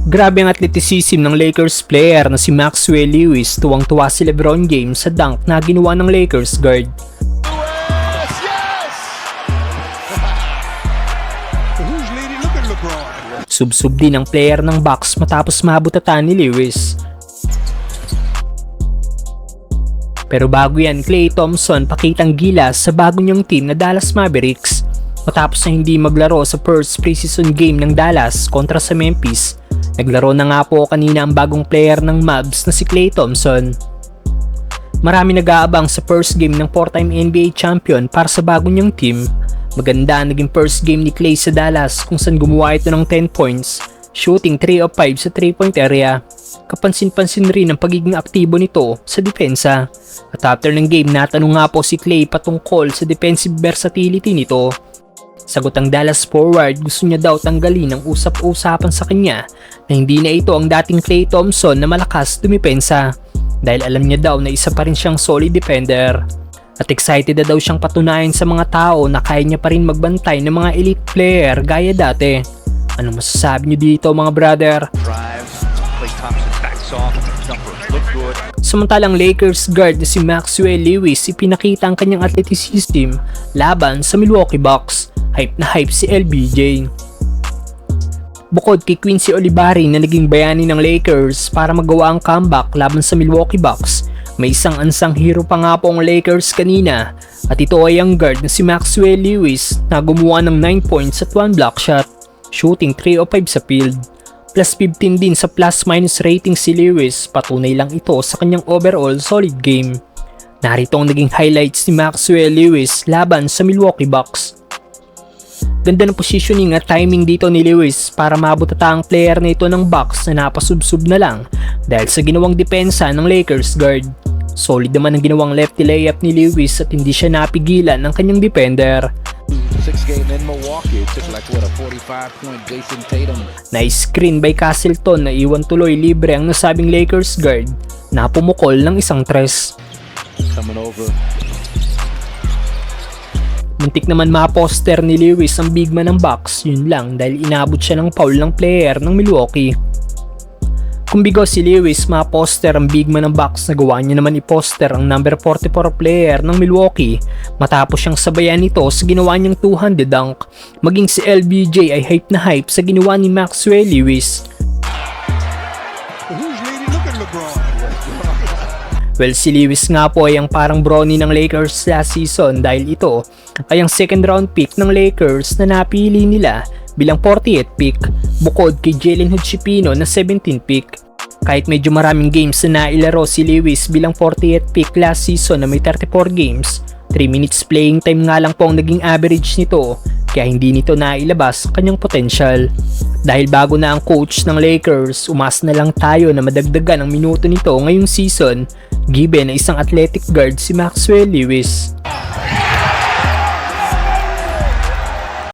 Grabe ang athleticism ng Lakers player na si Maxwell Lewis. Tuwang-tuwa si LeBron James sa dunk na ginawa ng Lakers guard. Sub-sub din ang player ng Bucks matapos mabutatan ni Lewis. Pero bago yan, Klay Thompson pakitang gilas sa bago niyang team na Dallas Mavericks. Matapos na hindi maglaro sa first preseason game ng Dallas kontra sa Memphis, naglaro na nga po kanina ang bagong player ng Mavs na si Klay Thompson. Marami nag-aabang sa first game ng 4-time NBA champion para sa bago niyang team. Maganda ang naging first game ni Klay sa Dallas kung saan gumawa ito ng 10 points, shooting 3 of 5 sa 3-point area. Kapansin-pansin rin ang pagiging aktibo nito sa depensa. At after ng game, natanong nga po si Klay patungkol sa defensive versatility nito. Sagot ang Dallas forward, gusto niya daw tanggalin ang usap-usapan sa kanya na hindi na ito ang dating Klay Thompson na malakas dumipensa dahil alam niya daw na isa pa rin siyang solid defender. At excited na daw siyang patunayan sa mga tao na kaya niya pa rin magbantay ng mga elite player gaya dati. Anong masasabi niyo dito mga brother? Samantalang Lakers guard na si Maxwell Lewis ipinakita ang kanyang athleticism laban sa Milwaukee Bucks. Hype na hype si LBJ. Bukod kay Quincy Olivari na naging bayani ng Lakers para magawa ang comeback laban sa Milwaukee Bucks, may isang unsung hero pa nga po ang Lakers kanina at ito ay ang guard na si Maxwell Lewis na gumawa ng 9 points at 1 block shot, shooting 3 of 5 sa field. Plus 15 din sa plus-minus rating si Lewis, patunay lang ito sa kanyang overall solid game. Narito ang naging highlights ni Maxwell Lewis laban sa Milwaukee Bucks. Ganda ng positioning at timing dito ni Lewis para mabutata ang player na ito ng Bucks na napasubsub na lang dahil sa ginawang depensa ng Lakers guard. Solid naman ang ginawang lefty layup ni Lewis at hindi siya napigilan ng kanyang defender. Nice screen by Castleton na iwan tuloy libre ang nasabing Lakers guard na pumukol ng isang tres. Muntik naman ma-poster ni Lewis ang big man ng Bucks, yun lang dahil inabot siya ng foul ng player ng Milwaukee. Kung bigo si Lewis ma-poster ang big man ng Bucks, nagawa niya naman i-poster ang number 44 player ng Milwaukee matapos siyang sabayan nito sa ginawa niyang 200 dunk. Maging si LBJ ay hype na hype sa ginawa ni Maxwell Lewis. Well, si Lewis nga po ay ang parang brony ng Lakers last season dahil ito ay ang second round pick ng Lakers na napili nila bilang 48th pick bukod kay Jalen Hood-Schifino na 17th pick. Kahit medyo maraming games na nailaro si Lewis bilang 48th pick last season na may 34 games, 3 minutes playing time nga lang po ang naging average nito kaya hindi nito nailabas ang kanyang potential. Dahil bago na ang coach ng Lakers, umas na lang tayo na madagdagan ang minuto nito ngayong season given na isang athletic guard si Maxwell Lewis.